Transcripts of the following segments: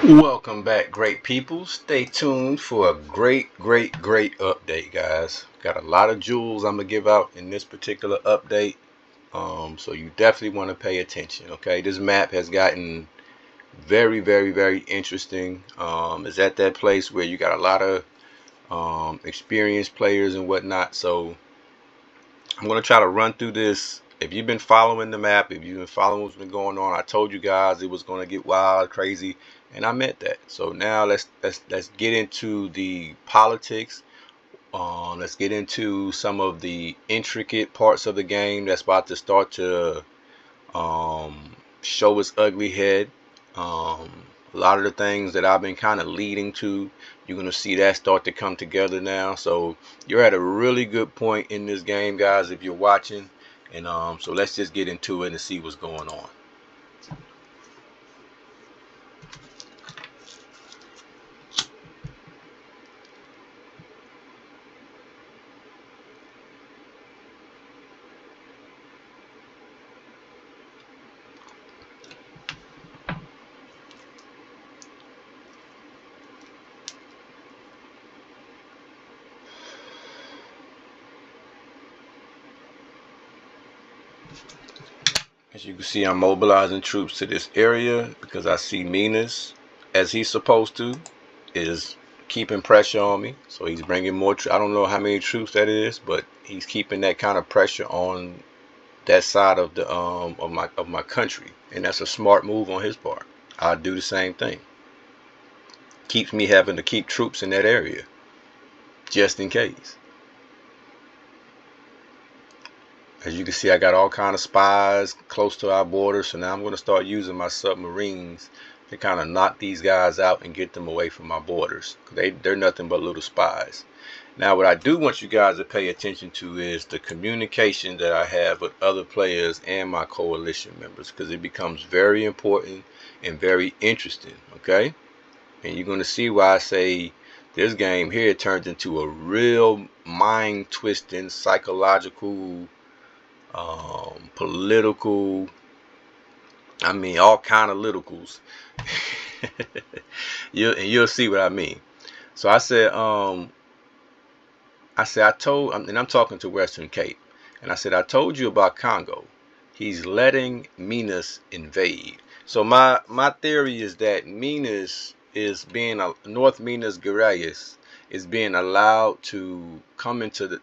Welcome back, great people. Stay tuned for a great update, guys. Got a lot of jewels I'm gonna give out in this particular update. So you definitely want to pay attention. Okay, this map has gotten very interesting. It's at that place where you got a lot of experienced players and whatnot. So I'm gonna try to run through this. If you've been following the map, if you've been following what's been going on, I told you guys it was gonna get wild, crazy, and I meant that. So now let's get into the politics. Let's get into some of the intricate parts of the game that's about to start to show its ugly head. A lot of the things that I've been kind of leading to, you're going to see that start to come together now. So you're at a really good point in this game, guys, if you're watching. And so let's just get into it and see what's going on. As you can see, I'm mobilizing troops to this area because I see Minas, as he's supposed to, is keeping pressure on me. So he's bringing more. I don't know how many troops that is, but he's keeping that kind of pressure on that side of the of my country, and that's a smart move on his part. I'd do the same thing. Keeps me having to keep troops in that area just in case. As you can see, I got all kind of spies close to our border, so now I'm going to start using my submarines to kind of knock these guys out and get them away from my borders. They're nothing but little spies. Now, what I do want you guys to pay attention to is the communication that I have with other players and my coalition members, because it becomes very important and very interesting, okay? And you're going to see why I say this game here turns into a real mind-twisting, psychological, political, I mean, all kind of littlecals. You'll see what I mean. So I told, and I'm talking to Western Cape, and I said, I told you about Congo. He's letting Minas invade. So my theory is that Minas is being North Minas Gerais is being allowed to come into the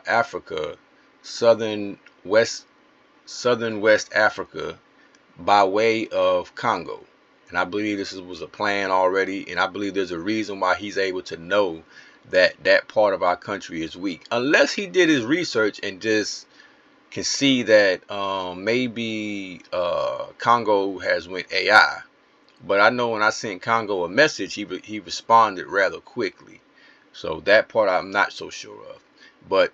Africa, southern West Africa, by way of Congo. And I believe this was a plan already, and I believe there's a reason why he's able to know that that part of our country is weak. Unless he did his research and just can see that maybe Congo has went AI. But I know when I sent Congo a message, he responded rather quickly. So that part I'm not so sure of. But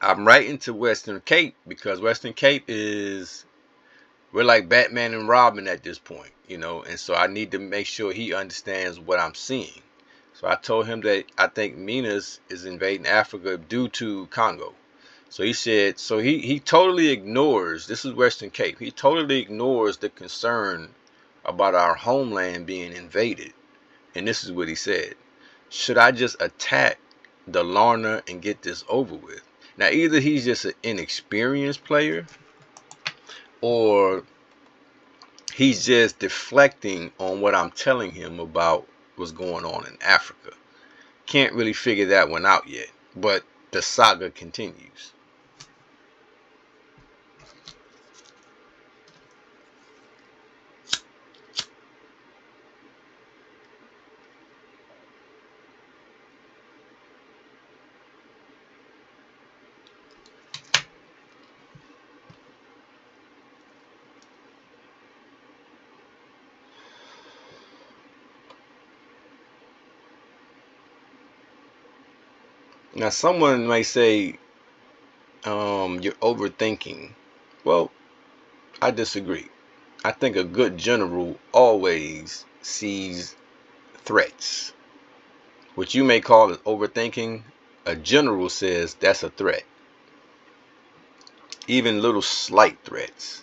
I'm writing to Western Cape because Western Cape is, we're like Batman and Robin at this point, you know, and so I need to make sure he understands what I'm seeing. So I told him that I think Minas is invading Africa due to Congo. So he said, so he totally ignores, this is Western Cape, he totally ignores the concern about our homeland being invaded. And this is what he said: should I just attack the Larner and get this over with? Now, either he's just an inexperienced player, or he's just deflecting on what I'm telling him about what's going on in Africa. Can't really figure that one out yet, but the saga continues. Now, someone may say, you're overthinking. Well, I disagree. I think a good general always sees threats. What you may call is overthinking, a general says that's a threat. Even little slight threats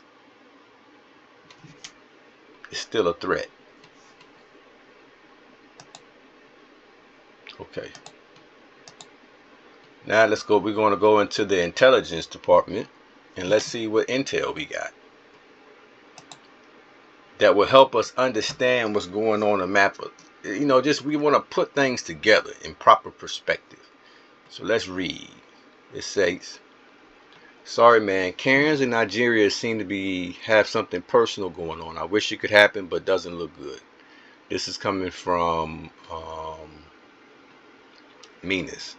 is still a threat. Okay. Now let's go. We're going to go into the intelligence department and let's see what intel we got that will help us understand what's going on in the map. Just we want to put things together in proper perspective. So let's read. It says, sorry man, Cairns in Nigeria seem to have something personal going on. I wish it could happen, but doesn't look good. This is coming from Minas.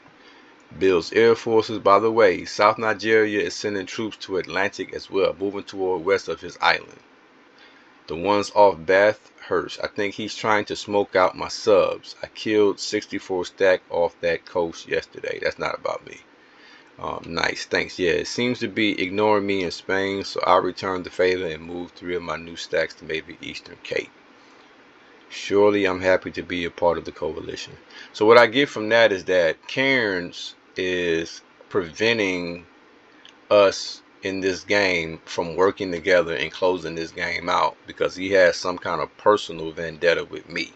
Bill's Air Forces, by the way, South Nigeria is sending troops to Atlantic as well, moving toward west of his island. The ones off Bathurst, I think he's trying to smoke out my subs. I killed 64 stack off that coast yesterday. That's not about me. Nice, thanks. Yeah, it seems to be ignoring me in Spain, so I'll return the favor and move 3 of my new stacks to maybe Eastern Cape. Surely I'm happy to be a part of the coalition. So what I get from that is that Cairns is preventing us in this game from working together and closing this game out because he has some kind of personal vendetta with me.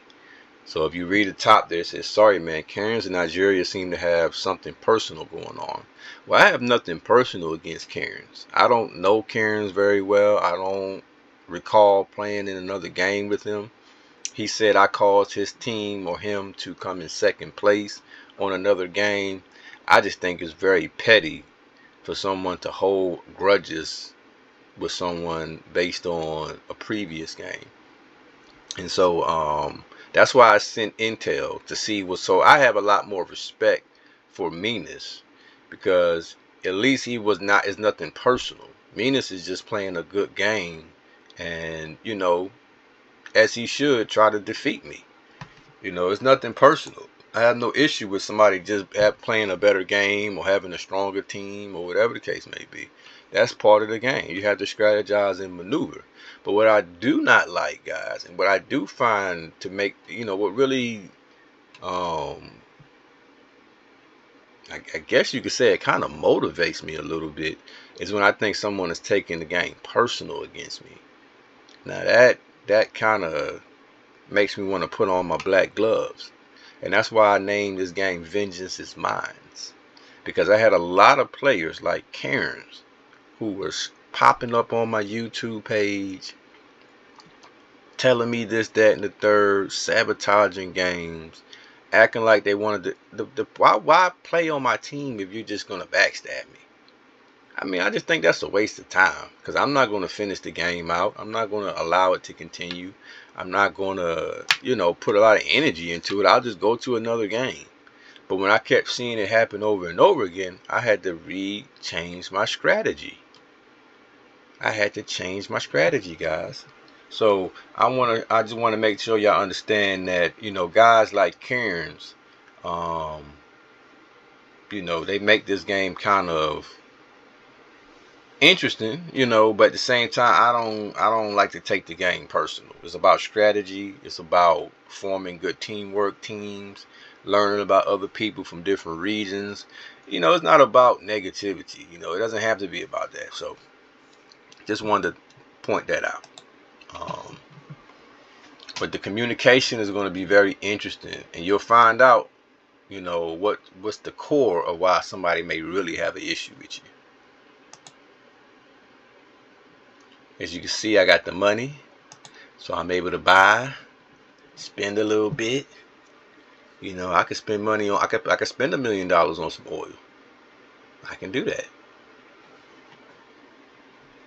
So if you read the top there, it says, sorry man, Cairns and Nigeria seem to have something personal going on. Well, I have nothing personal against Cairns. I don't know Cairns very well. I don't recall playing in another game with him. He said I caused his team or him to come in second place on another game. I just think it's very petty for someone to hold grudges with someone based on a previous game. And so that's why I sent intel to see what. So I have a lot more respect for Minas because at least he was not. It's nothing personal. Minas is just playing a good game, and as he should try to defeat me. It's nothing personal. I have no issue with somebody just playing a better game or having a stronger team or whatever the case may be. That's part of the game. You have to strategize and maneuver. But what I do not like, guys, and what I do find to make, what really, I guess you could say it kind of motivates me a little bit, is when I think someone is taking the game personal against me. Now that kind of makes me want to put on my black gloves. And that's why I named this game Vengeance is Mine. Because I had a lot of players like Cairns who was popping up on my YouTube page telling me this, that, and the third, sabotaging games, acting like they wanted to why play on my team if you're just gonna backstab me? I mean, I just think that's a waste of time because I'm not going to finish the game out. I'm not going to allow it to continue. I'm not going to, put a lot of energy into it. I'll just go to another game. But when I kept seeing it happen over and over again, I had to change my strategy. I had to change my strategy, guys. So I just want to make sure y'all understand that, guys like Cairns, they make this game kind of interesting, but at the same time I don't like to take the game personal. It's about strategy. It's about forming good teamwork teams, learning about other people from different regions. It's not about negativity. It doesn't have to be about that. So just wanted to point that out. But the communication is going to be very interesting, and you'll find out what's the core of why somebody may really have an issue with you. As you can see, I got the money, so I'm able to buy, spend a little bit. I could spend money on. I could spend $1 million on some oil. I can do that.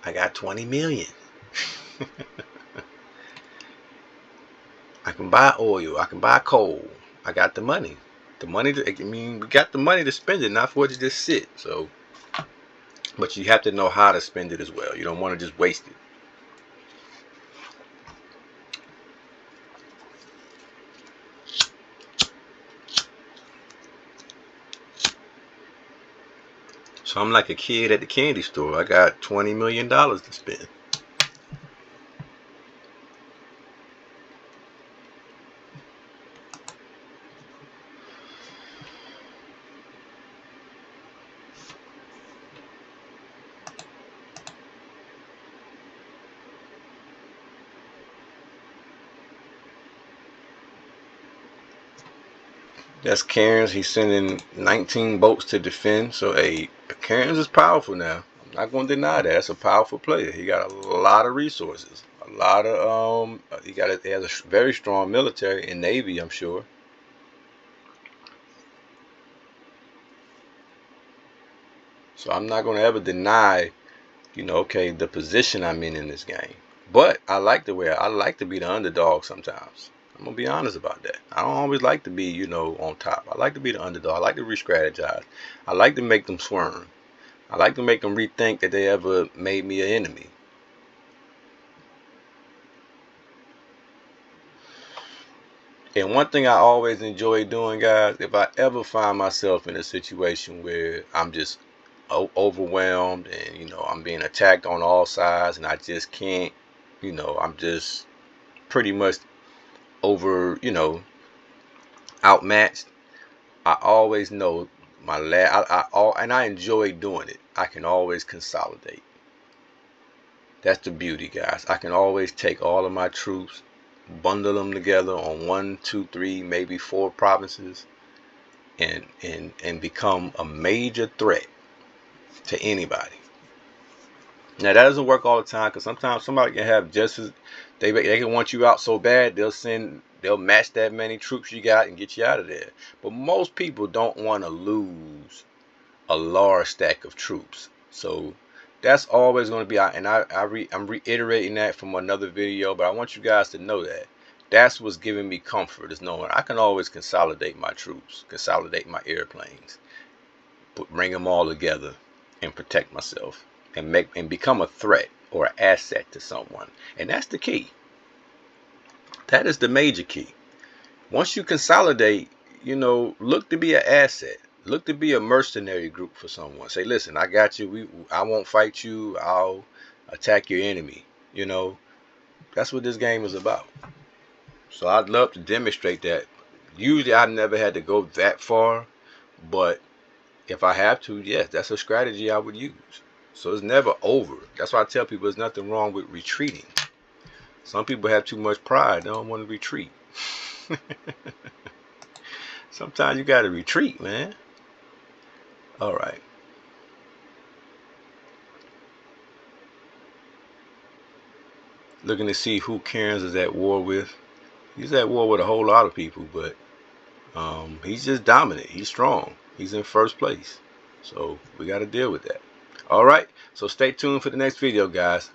I got 20 million. I can buy oil. I can buy coal. I got the money. We got the money to spend it, not for it to just sit. So, but you have to know how to spend it as well. You don't want to just waste it. So I'm like a kid at the candy store. I got $20 million to spend. That's Cairns. He's sending 19 boats to defend. So, hey, Cairns is powerful now. I'm not going to deny that. That's a powerful player. He got a lot of resources. A lot of, he has a very strong military and navy, I'm sure. So I'm not going to ever deny, okay, the position I'm in this game. But I like I like to be the underdog sometimes. I'm going to be honest about that. I don't always like to be, on top. I like to be the underdog. I like to re-strategize. I like to make them squirm. I like to make them rethink that they ever made me an enemy. And one thing I always enjoy doing, guys, if I ever find myself in a situation where I'm just overwhelmed and, I'm being attacked on all sides and I just can't, I'm just pretty much over, outmatched, I always know and I enjoy doing it. I can always consolidate. That's the beauty, guys. I can always take all of my troops, bundle them together on 1, 2, 3, maybe 4 provinces, and become a major threat to anybody. Now that doesn't work all the time, because sometimes somebody can have just as they can want you out so bad they'll match that many troops you got and get you out of there. But most people don't want to lose a large stack of troops. So that's always going to be out. And I'm reiterating that from another video, but I want you guys to know that that's what's giving me comfort, is knowing I can always consolidate my troops, consolidate my airplanes, bring them all together and protect myself and become a threat or an asset to someone. And that's the key. That is the major key. Once you consolidate, look to be an asset. Look to be a mercenary group for someone. Say, listen, I got you. I won't fight you. I'll attack your enemy. That's what this game is about. So I'd love to demonstrate that. Usually I've never had to go that far, but if I have to, yes, that's a strategy I would use. So it's never over. That's why I tell people there's nothing wrong with retreating. Some people have too much pride. They don't want to retreat. Sometimes you got to retreat, man. All right. Looking to see who Cairns is at war with. He's at war with a whole lot of people, but he's just dominant. He's strong. He's in first place. So we got to deal with that. All right. So stay tuned for the next video, guys.